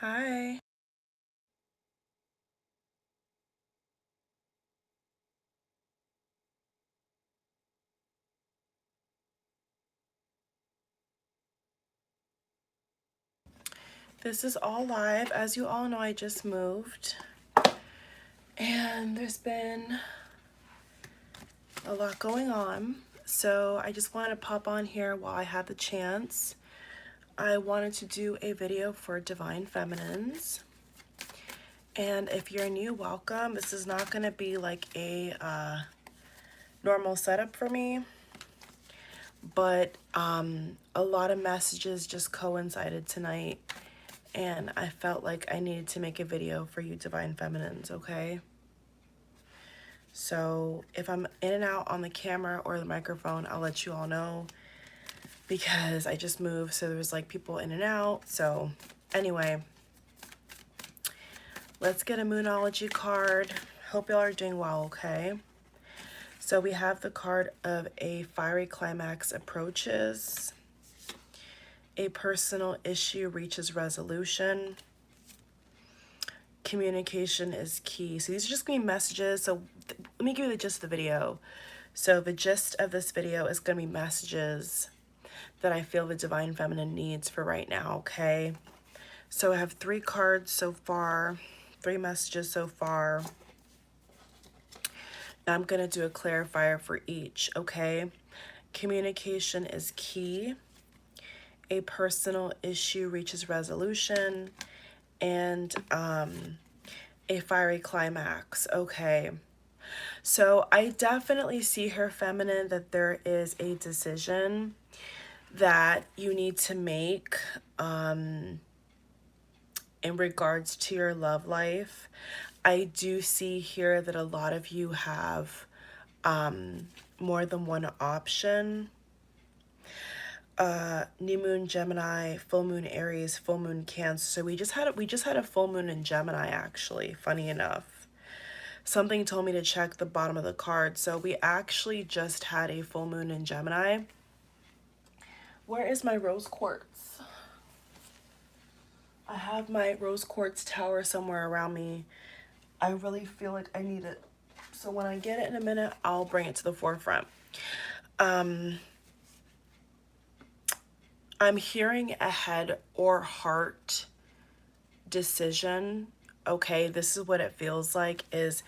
Hi. This is all live. As you all know, I just moved and there's been a lot going on. So I just wanted to pop on here while I had the chance. I wanted to do a video for Divine Feminines. And if you're new, welcome. This is not going to be like a normal setup for me, but a lot of messages just coincided tonight. And I felt like I needed to make a video for you Divine Feminines, okay? So if I'm in and out on the camera or the microphone, I'll let you all know because I just moved, so there's like people in and out. So anyway, let's get a Moonology card. Hope y'all are doing well, okay? So we have the card of a fiery climax approaches. A personal issue reaches resolution. Communication is key. So these are just gonna be messages. So let me give you the gist of the video. So the gist of this video is gonna be messages that I feel the Divine Feminine needs for right now, okay? So I have 3 cards so far, 3 messages so far. Now I'm gonna do a clarifier for each, okay? Communication is key. A personal issue reaches resolution, and a fiery climax. Okay, so I definitely see here, feminine, that there is a decision that you need to make in regards to your love life. I do see here that a lot of you have more than one option. New moon Gemini, full moon Aries, full moon Cancer. So we just had a full moon in Gemini, actually, funny enough. Something told me to check the bottom of the card. So we actually just had a full moon in Gemini. Where is my rose quartz? I have my rose quartz tower somewhere around me. I really feel like I need it. So when I get it in a minute, I'll bring it to the forefront. I'm hearing a head or heart decision. Okay, this is what it feels like, is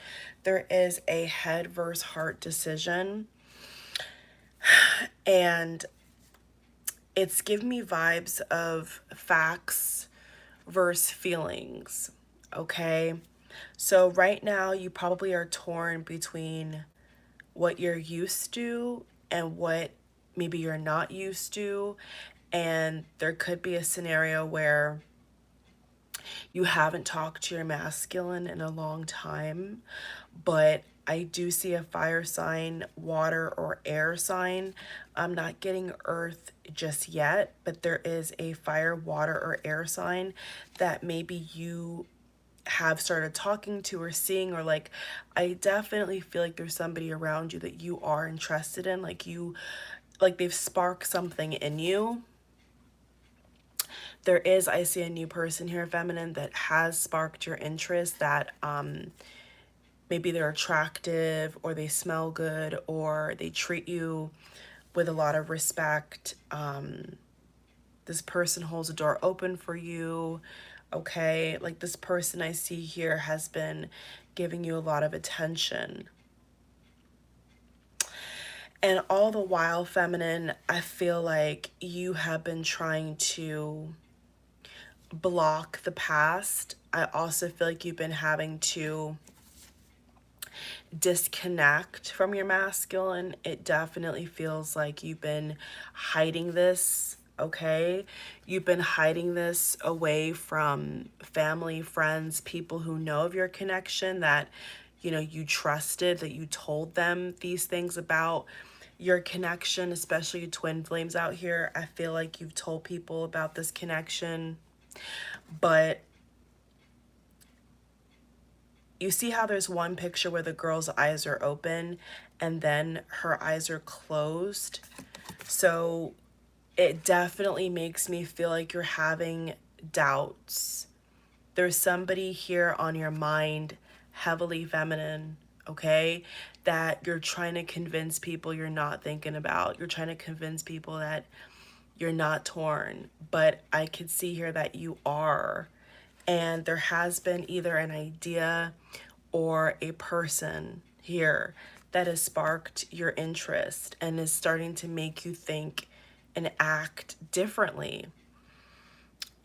there is a head versus heart decision. And it's giving me vibes of facts versus feelings. Okay, so right now you probably are torn between what you're used to and what maybe you're not used to. And there could be a scenario where you haven't talked to your masculine in a long time, but I do see a fire sign, water, or air sign. I'm not getting earth just yet, but there is a fire, water, or air sign that maybe you have started talking to or seeing, or like, I definitely feel like there's somebody around you that you are interested in, like they've sparked something in you. There is, I see a new person here, feminine, that has sparked your interest, that maybe they're attractive, or they smell good, or they treat you with a lot of respect. This person holds a door open for you, okay? Like, this person I see here has been giving you a lot of attention. And all the while, feminine, I feel like you have been trying to block the past. I also feel like you've been having to disconnect from your masculine. It definitely feels like you've been hiding this, okay? You've been hiding this away from family, friends, people who know of your connection, that, you know, you trusted, that you told them these things about your connection, especially twin flames out here. I feel like you've told people about this connection, but you see how there's one picture where the girl's eyes are open and then her eyes are closed? So it definitely makes me feel like you're having doubts There's somebody here on your mind, heavily feminine, okay, that you're trying to convince people you're not thinking about. You're trying to convince people that you're not torn, but I could see here that you are. And there has been either an idea or a person here that has sparked your interest and is starting to make you think and act differently.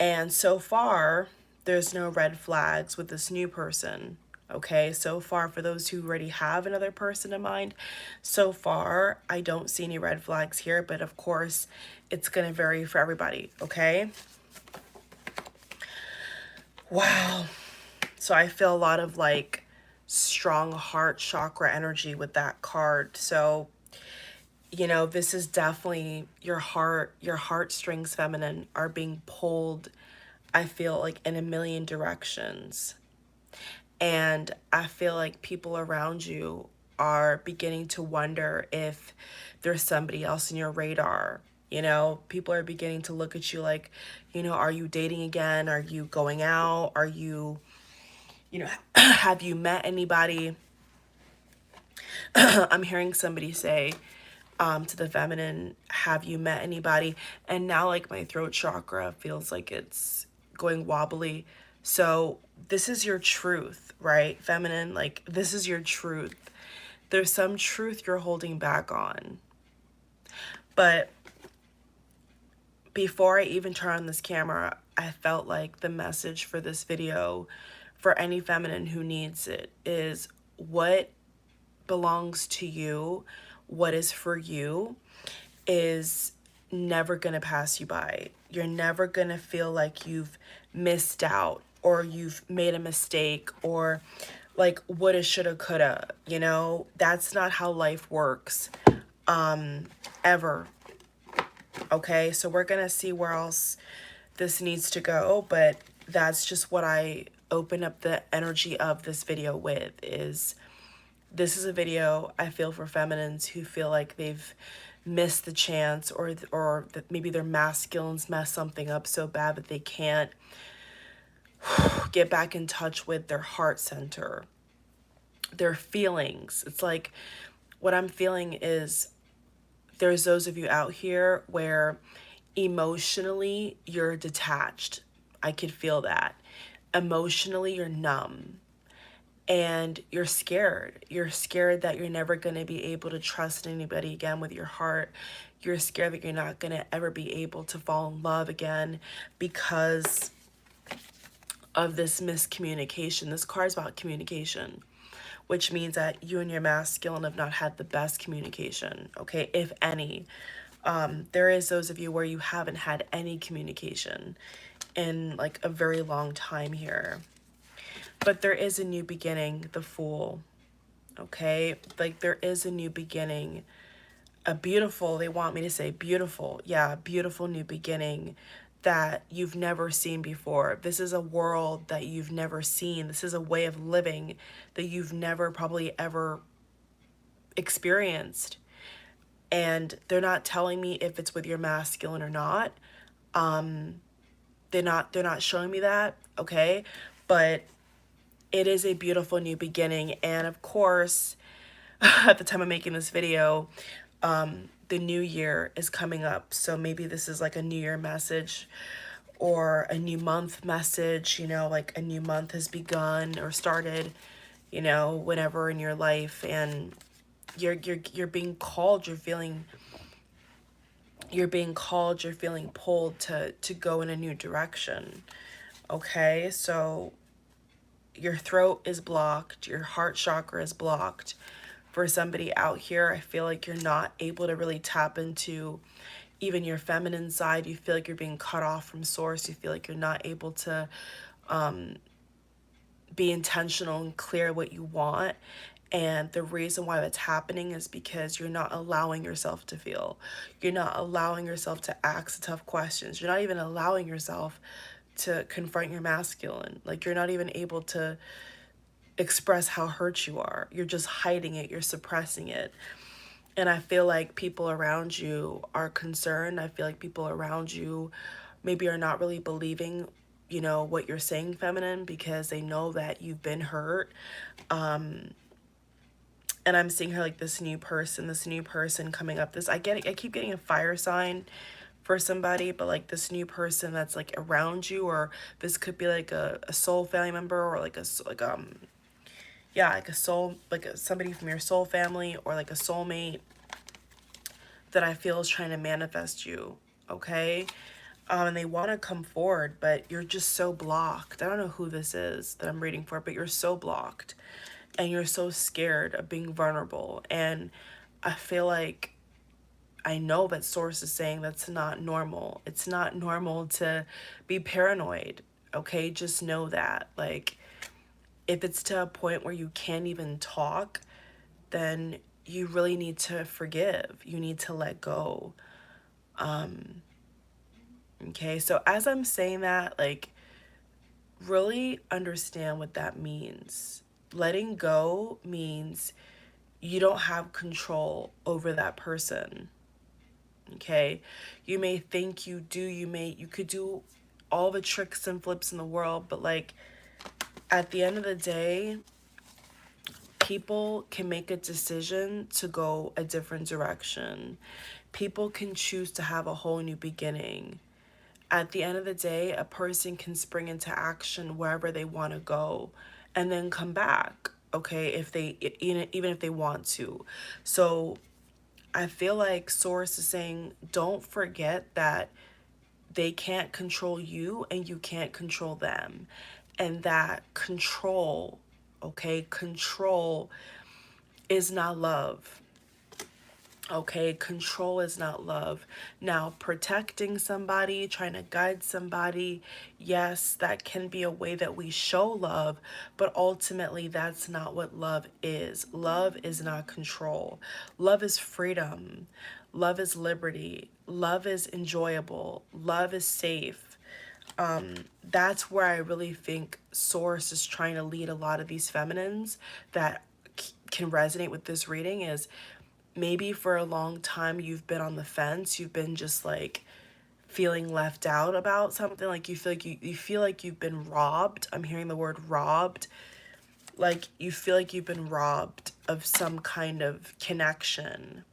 And so far, there's no red flags with this new person. Okay, so far, for those who already have another person in mind, so far, I don't see any red flags here, but of course, it's going to vary for everybody. Okay. Wow. So I feel a lot of like strong heart chakra energy with that card. So, you know, this is definitely your heartstrings, feminine, are being pulled, I feel like, in a million directions. And I feel like people around you are beginning to wonder if there's somebody else in your radar. You know, people are beginning to look at you like, you know, are you dating again? Are you going out? Are you, you know, have you met anybody? I'm hearing somebody say to the feminine, have you met anybody? And now, like, my throat chakra feels like it's going wobbly. So this is your truth, right, feminine? Like, this is your truth. There's some truth you're holding back on. But before I even turn on this camera, I felt like the message for this video, for any feminine who needs it, is what belongs to you, what is for you, is never going to pass you by. You're never going to feel like you've missed out or you've made a mistake or like woulda, shoulda, coulda. You know, that's not how life works, ever. Okay, so we're going to see where else this needs to go, but that's just what I open up the energy of this video with. Is this is a video I feel for feminines who feel like they've missed the chance, or that maybe their masculines messed something up so bad that they can't get back in touch with their heart center, their feelings. It's like, what I'm feeling is there's those of you out here where emotionally you're detached. I could feel that. Emotionally you're numb. And you're scared. You're scared that you're never going to be able to trust anybody again with your heart. You're scared that you're not going to ever be able to fall in love again because of this miscommunication. This card's about communication, which means that you and your masculine have not had the best communication, okay, if any. There is those of you where you haven't had any communication in like a very long time here. But there is a new beginning, the Fool, okay? Like, there is a new beginning, a beautiful, they want me to say beautiful, yeah, beautiful new beginning that you've never seen before. This is a world that you've never seen. This is a way of living that you've never probably ever experienced. And they're not telling me if it's with your masculine or not. They're not showing me that, okay? But it is a beautiful new beginning. And of course, at the time of making this video, the new year is coming up. So maybe this is like a new year message or a new month message, you know, like a new month has begun or started, you know, whenever in your life, and you're being called, you're feeling pulled to go in a new direction. Okay? So your throat is blocked, your heart chakra is blocked. For somebody out here, I feel like you're not able to really tap into even your feminine side. You feel like you're being cut off from source. You feel like you're not able to be intentional and clear what you want. And the reason why that's happening is because you're not allowing yourself to feel. You're not allowing yourself to ask tough questions. You're not even allowing yourself to confront your masculine. Like, you're not even able to express how hurt you are. You're just hiding it. You're suppressing it. And I feel like people around you are concerned. I feel like people around you maybe are not really believing you know, what you're saying, feminine, because they know that you've been hurt. And I'm seeing her like this new person coming up. I keep getting a fire sign for somebody, but like this new person that's like around you, or this could be like a soul family member, or like yeah, like a soul, like somebody from your soul family, or like a soulmate that I feel is trying to manifest you, okay? And they want to come forward, but you're just so blocked. I don't know who this is that I'm reading for, but you're so blocked and you're so scared of being vulnerable. And I feel like I know that source is saying that's not normal. It's not normal to be paranoid, okay? Just know that. Like, if it's to a point where you can't even talk, then you really need to forgive. You need to let go. Okay, so as I'm saying that, like, really understand what that means. Letting go means you don't have control over that person. Okay, you may think you do, you could do all the tricks and flips in the world, but like at the end of the day, people can make a decision to go a different direction. People can choose to have a whole new beginning. At the end of the day, a person can spring into action wherever they want to go and then come back, okay, if they, even if they want to. So I feel like source is saying, don't forget that they can't control you and you can't control them. And that control, okay, control is not love. Okay, control is not love. Now, protecting somebody, trying to guide somebody, yes, that can be a way that we show love, but ultimately that's not what love is. Love is not control. Love is freedom. Love is liberty. Love is enjoyable. Love is safe. That's where I really think Source is trying to lead a lot of these feminines that can resonate with this reading is maybe for a long time you've been on the fence, you've been just like feeling left out about something, like you feel like you've been robbed. I'm hearing the word robbed. Like you feel like you've been robbed of some kind of connection.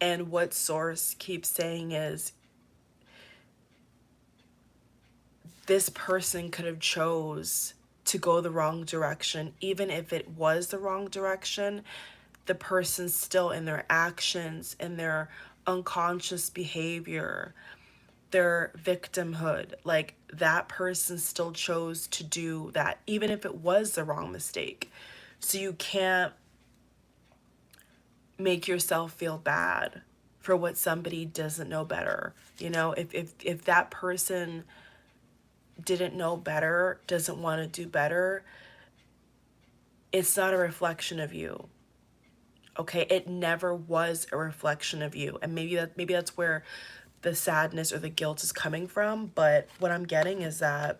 And what source keeps saying is this person could have chose to go the wrong direction. Even if it was the wrong direction, the person's still in their actions, in their unconscious behavior, their victimhood. Like that person still chose to do that, even if it was the wrong mistake. So you can't make yourself feel bad for what somebody doesn't know better. You know, if that person didn't know better, doesn't want to do better, it's not a reflection of you. Okay, it never was a reflection of you. And maybe that's where the sadness or the guilt is coming from, but what I'm getting is that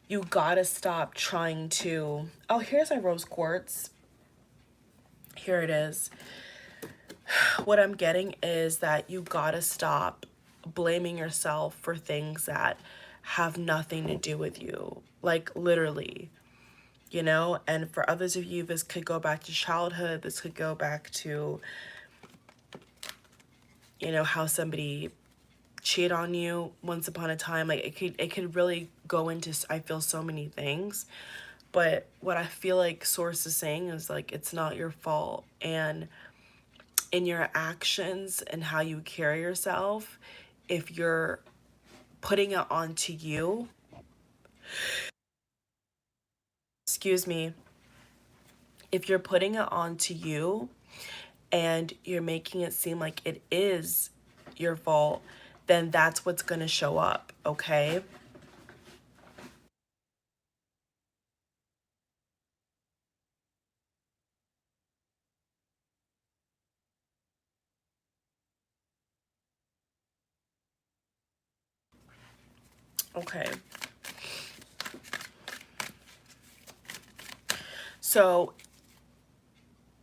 you gotta stop trying to, oh, here's my rose quartz. Here it is. What I'm getting is that you gotta stop blaming yourself for things that have nothing to do with you. Like literally, you know? And for others of you, this could go back to childhood. This could go back to, you know, how somebody cheated on you once upon a time. Like it could really go into, I feel, so many things. But what I feel like source is saying is like it's not your fault. And in your actions and how you carry yourself, if you're putting it onto you, excuse me, if you're putting it onto you and you're making it seem like it is your fault, then that's what's going to show up, okay? Okay. So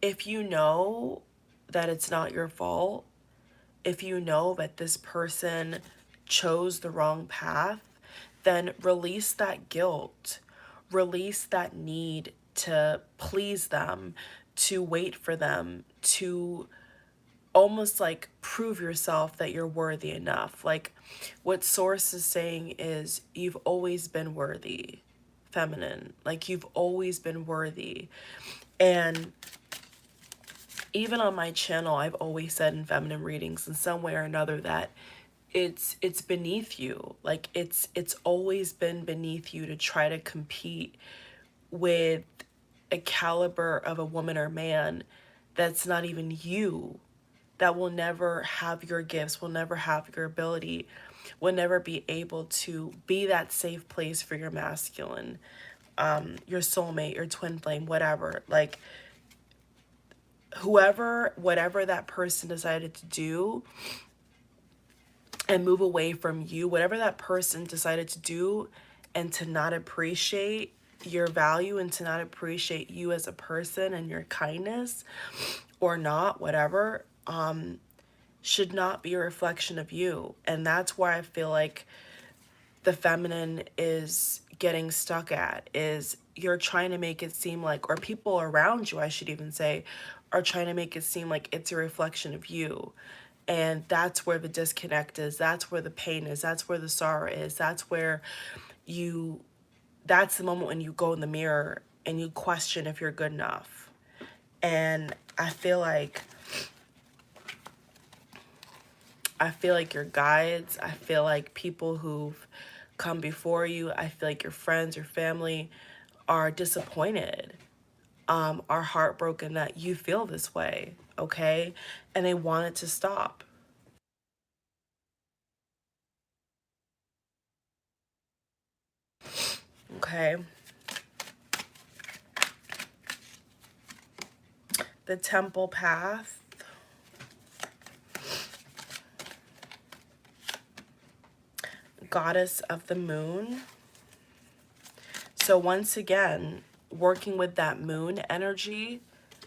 if you know that it's not your fault, if you know that this person chose the wrong path, then release that guilt, release that need to please them, to wait for them, to almost like prove yourself that you're worthy enough. Like what Source is saying is you've always been worthy, feminine. Like you've always been worthy. And even on my channel, I've always said in feminine readings in some way or another that it's beneath you. Like it's always been beneath you to try to compete with a caliber of a woman or man that's not even you, that will never have your gifts, will never have your ability, will never be able to be that safe place for your masculine, your soulmate, your twin flame, whatever. Like whoever, whatever that person decided to do and move away from you, whatever that person decided to do and to not appreciate your value and to not appreciate you as a person and your kindness or not, whatever, should not be a reflection of you. And that's why I feel like the feminine is getting stuck at, is you're trying to make it seem like, or people around you, I should even say, are trying to make it seem like it's a reflection of you. And that's where the disconnect is. That's where the pain is. That's where the sorrow is. That's where that's the moment when you go in the mirror and you question if you're good enough. And I feel like your guides, I feel like people who've come before you, I feel like your friends, your family are disappointed, are heartbroken that you feel this way, okay? And they want it to stop. Okay. The temple path. Goddess of the moon. So once again, working with that moon energy,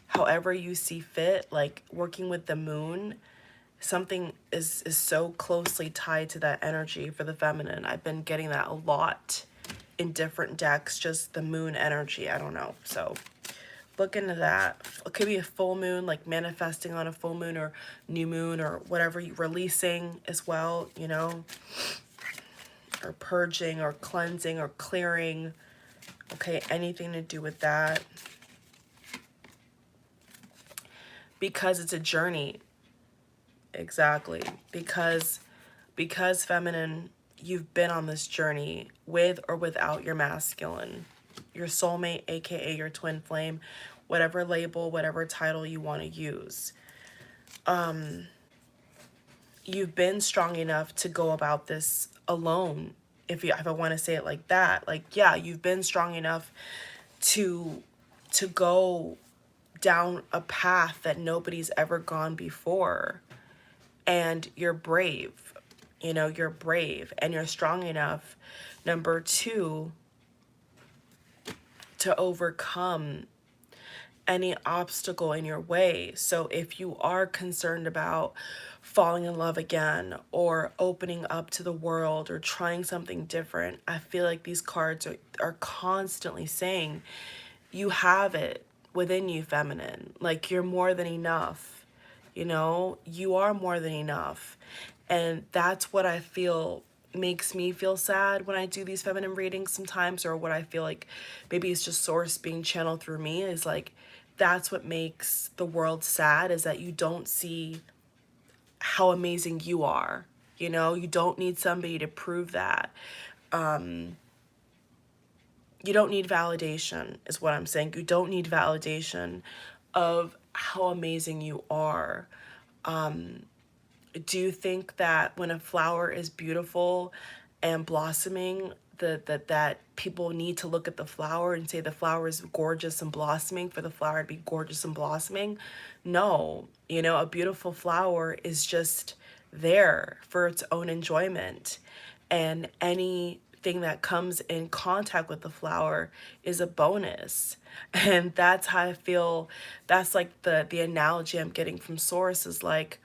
however you see fit, like working with the moon, something is so closely tied to that energy for the feminine. I've been getting that a lot in different decks, just the moon energy. I don't know. So look into that. It could be a full moon, like manifesting on a full moon or new moon or whatever, you releasing as well, you know, or purging or cleansing or clearing. Okay, anything to do with that. Because it's a journey. Exactly. Because feminine, you've been on this journey with or without your masculine, your soulmate, aka your twin flame, whatever label, whatever title you want to use. You've been strong enough to go about this alone, if I want to say it like that. Like, yeah, you've been strong enough to go down a path that nobody's ever gone before. And you're brave. You know, you're brave and you're strong enough, number two, to overcome any obstacle in your way. So if you are concerned about falling in love again or opening up to the world or trying something different, I feel like these cards are constantly saying you have it within you, feminine. Like you're more than enough. You know, you are more than enough. And that's what I feel makes me feel sad when I do these feminine readings sometimes, or what I feel like maybe it's just Source being channeled through me, is like, that's what makes the world sad, is that you don't see how amazing you are. You know, you don't need somebody to prove that. You don't need validation, is what I'm saying. You don't need validation of how amazing you are. Do you think that when a flower is beautiful and blossoming, that people need to look at the flower and say the flower is gorgeous and blossoming for the flower to be gorgeous and blossoming? No, you know, a beautiful flower is just there for its own enjoyment. And anything that comes in contact with the flower is a bonus. And that's how I feel. That's like the analogy I'm getting from Source, is like,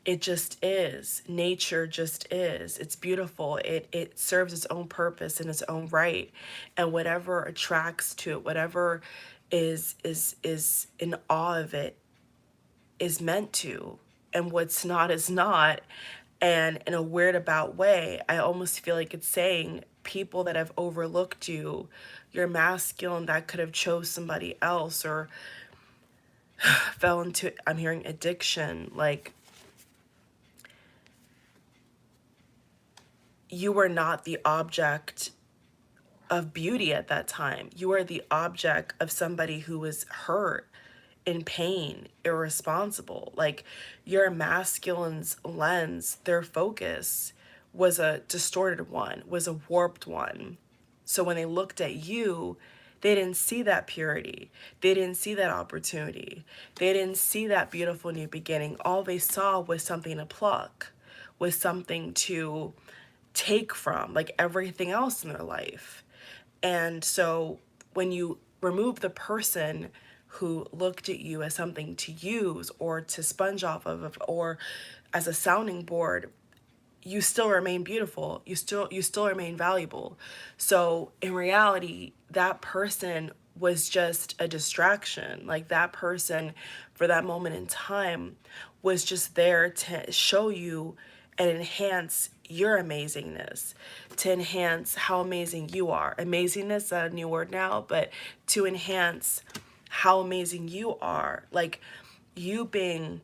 It just is. Nature just is. It's beautiful. It serves its own purpose in its own right. And whatever attracts to it, whatever is in awe of it is meant to. And what's not is not. And in a weird about way, I almost feel like it's saying people that have overlooked you, you're masculine that could have chose somebody else or fell into, I'm hearing addiction, like you were not the object of beauty at that time. You are the object of somebody who was hurt, in pain, irresponsible. Like your masculine's lens, their focus was a distorted one, was a warped one. So when they looked at you, they didn't see that purity. They didn't see that opportunity. They didn't see that beautiful new beginning. All they saw was something to pluck, was something to take from, like everything else in their life. And so when you remove the person who looked at you as something to use or to sponge off of or as a sounding board, you still remain beautiful. You still remain valuable. So in reality, that person was just a distraction. Like that person for that moment in time was just there to show you and enhance your amazingness, to enhance how amazing you are. Amazingness is a new word now, but to enhance how amazing you are. Like you being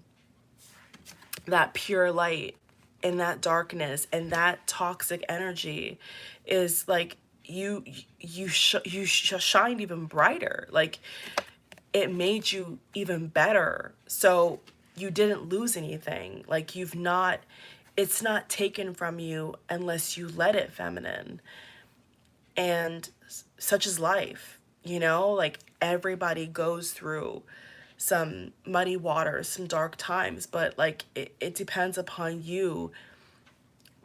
that pure light in that darkness and that toxic energy is like you shined even brighter. Like it made you even better. So you didn't lose anything. Like it's not taken from you unless you let it, feminine. And such is life, like everybody goes through some muddy waters, some dark times, but like it depends upon you,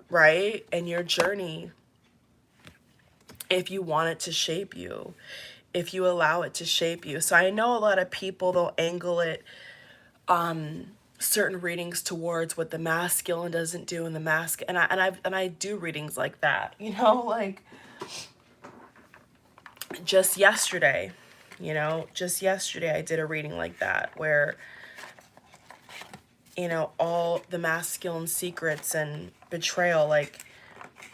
right? And your journey, if you want it to shape you, if you allow it to shape you. So I know a lot of people, they'll angle it, certain readings towards what the masculine doesn't do and the I do readings like that, like just yesterday, I did a reading like that where, all the masculine secrets and betrayal, like,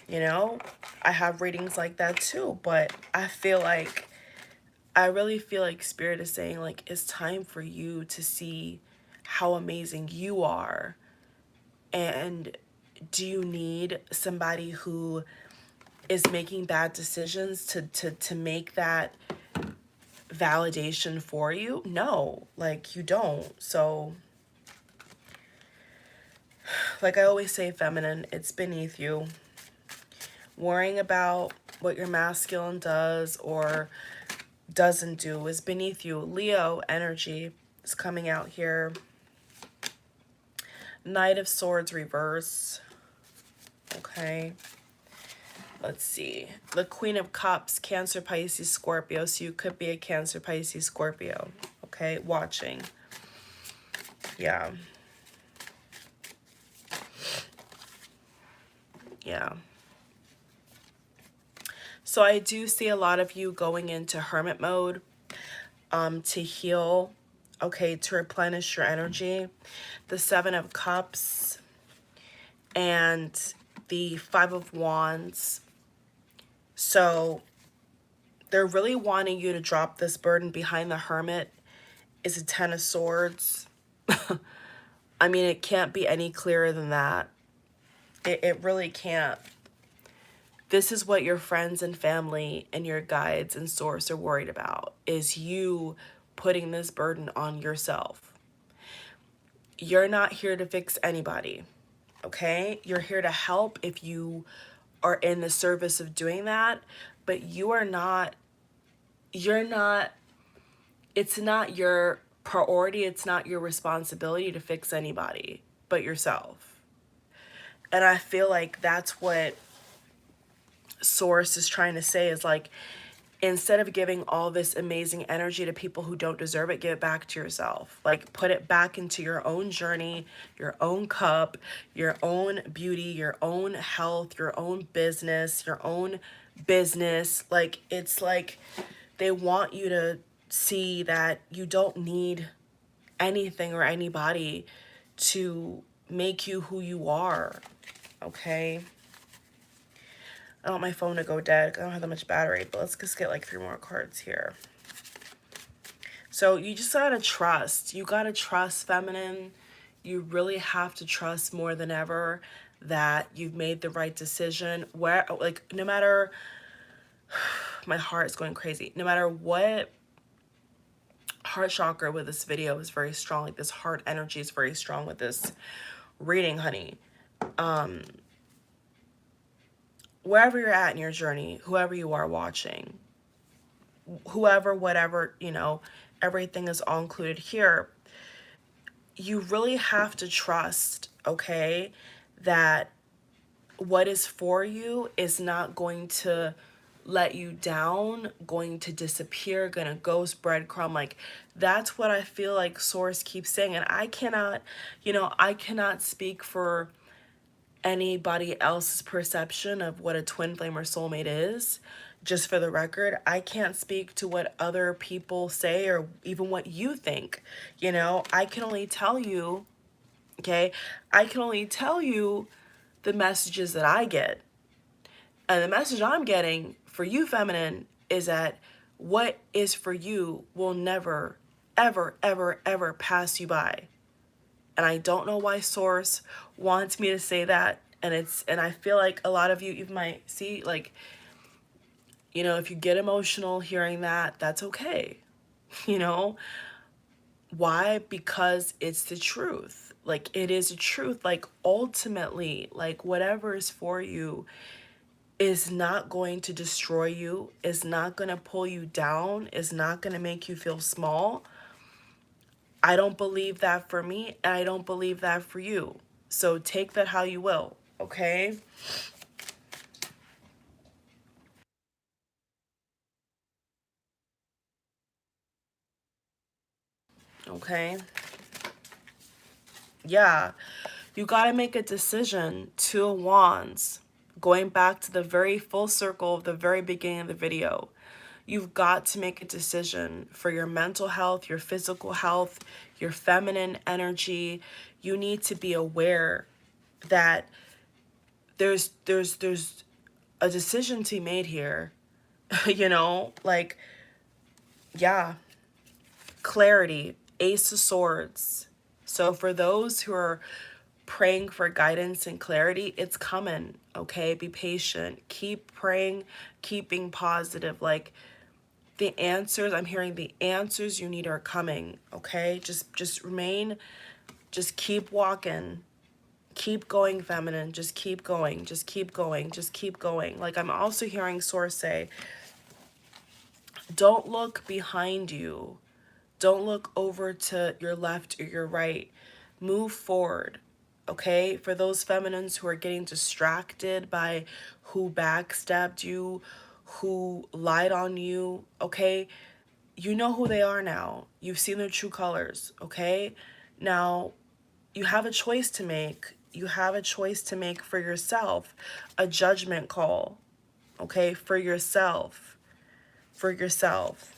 I have readings like that too, but I really feel like Spirit is saying, like, it's time for you to see how amazing you are. And do you need somebody who is making bad decisions to make that validation for you? No, like you don't. So like I always say, feminine, it's beneath you. Worrying about what your masculine does or doesn't do is beneath you. Leo energy is coming out here. Knight of Swords reverse. Okay. Let's see. The Queen of Cups, Cancer, Pisces, Scorpio. So you could be a Cancer, Pisces, Scorpio. Okay, watching. Yeah. Yeah. So I do see a lot of you going into hermit mode to heal, okay, to replenish your energy. The Seven of Cups and the Five of Wands. So they're really wanting you to drop this burden. Behind the Hermit is a Ten of Swords. I mean, it can't be any clearer than that. It really can't. This is what your friends and family and your guides and source are worried about, is you putting this burden on yourself. You're not here to fix anybody, okay? You're here to help if you are in the service of doing that, but you're not, it's not your priority, it's not your responsibility to fix anybody but yourself. And I feel like that's what Source is trying to say, is like, instead of giving all this amazing energy to people who don't deserve it, give it back to yourself. Like, put it back into your own journey, your own cup, your own beauty, your own health, your own business, your own business. Like, it's like they want you to see that you don't need anything or anybody to make you who you are, okay? I don't want my phone to go dead. I don't have that much battery, but let's just get like 3 more cards here. So you just gotta trust. You gotta trust, feminine. You really have to trust more than ever that you've made the right decision. Where, like, no matter, my heart is going crazy. No matter what, heart chakra with this video is very strong. Like, this heart energy is very strong with this reading, honey. Wherever you're at in your journey, whoever you are watching, whoever, whatever, you know, everything is all included here. You really have to trust, okay, that what is for you is not going to let you down, going to disappear, gonna ghost, breadcrumb. Like, that's what I feel like Source keeps saying. And I cannot, you know, I cannot speak for anybody else's perception of what a twin flame or soulmate is. Just for the record, I can't speak to what other people say or even what you think. You know, I can only tell you, okay, I can only tell you the messages that I get. And the message I'm getting for you, feminine, is that what is for you will never, ever, ever, ever pass you by. And I don't know why Source wants me to say that. And I feel like a lot of you might see, like, you know, if you get emotional hearing that, that's okay. You know, why? Because it's the truth. Like, it is the truth. Like, ultimately, like, whatever is for you is not going to destroy you, is not going to pull you down, is not going to make you feel small. I don't believe that for me, and I don't believe that for you. So take that how you will, okay? Okay? Yeah. You got to make a decision. 2 of Wands. Going back to the very full circle of the very beginning of the video. You've got to make a decision for your mental health, your physical health, your feminine energy. You need to be aware that there's a decision to be made here. You know, like, yeah, clarity, Ace of Swords. So for those who are praying for guidance and clarity, it's coming, okay? Be patient. Keep praying, keep being positive. Like, the answers, I'm hearing the answers you need are coming, okay? Just remain, just keep walking. Keep going, feminine. Just keep going. Just keep going. Just keep going. Like, I'm also hearing Source say, don't look behind you. Don't look over to your left or your right. Move forward, okay? For those feminines who are getting distracted by who backstabbed you, who lied on you, okay? You know who they are now. You've seen their true colors, okay? Now, you have a choice to make. You have a choice to make for yourself. A judgment call, okay? For yourself. For yourself.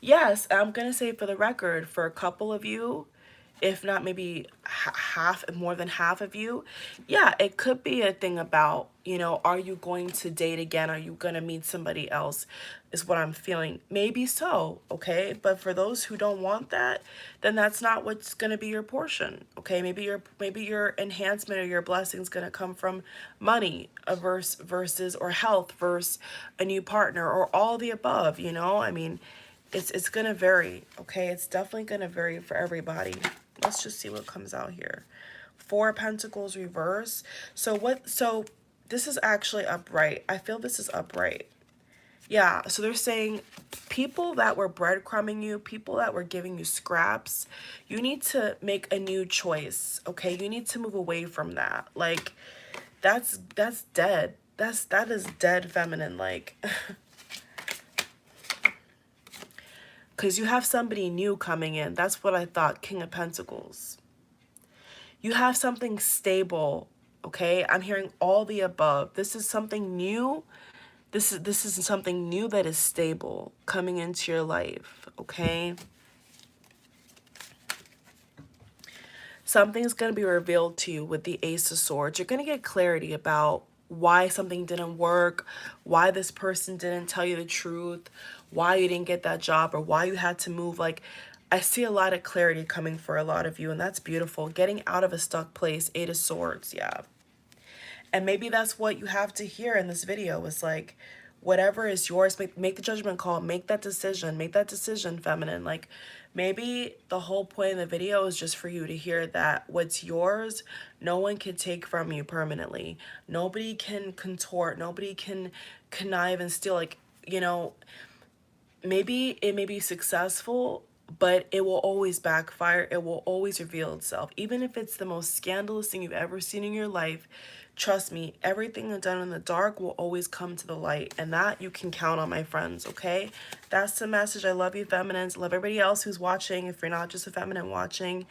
Yes, I'm going to say for the record, for a couple of you, if not maybe half, more than half of you, yeah, it could be a thing about, you know, are you going to date again? Are you going to meet somebody else? Is what I'm feeling. Maybe so, okay? But for those who don't want that, then that's not what's going to be your portion, okay? Maybe your enhancement or your blessing is going to come from money versus or health versus a new partner or all the above, you know? I mean, it's going to vary, okay? It's definitely going to vary for everybody. Let's just see what comes out here. 4 of Pentacles reverse. So this is actually upright. I feel this is upright. Yeah, so they're saying people that were breadcrumbing you, people that were giving you scraps, you need to make a new choice, okay? You need to move away from that. Like, that's dead. that is dead feminine, like. Because you have somebody new coming in. That's what I thought, King of Pentacles. You have something stable, okay? I'm hearing all the above. This is something new. This is something new that is stable coming into your life, okay? Something's going to be revealed to you with the Ace of Swords. You're going to get clarity about why something didn't work, why this person didn't tell you the truth, why you didn't get that job, or why you had to move. Like, I see a lot of clarity coming for a lot of you, and that's beautiful. Getting out of a stuck place, Eight of Swords, yeah. And maybe that's what you have to hear in this video is like, whatever is yours, make the judgment call, make that decision, feminine. Like, maybe the whole point of the video is just for you to hear that what's yours, no one can take from you permanently. Nobody can contort, nobody can connive and steal. Like, you know, maybe it may be successful, but it will always backfire. It will always reveal itself. Even if it's the most scandalous thing you've ever seen in your life, trust me, everything done in the dark will always come to the light. And that you can count on, my friends, okay? That's the message. I love you, feminines. Love everybody else who's watching. If you're not just a feminine watching,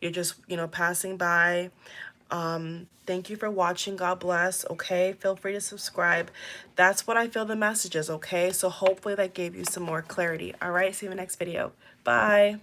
you're just, you know, passing by. Thank you for watching. God bless. Okay, feel free to subscribe. That's what I feel the message is. Okay, so hopefully that gave you some more clarity. All right, see you in the next video. Bye.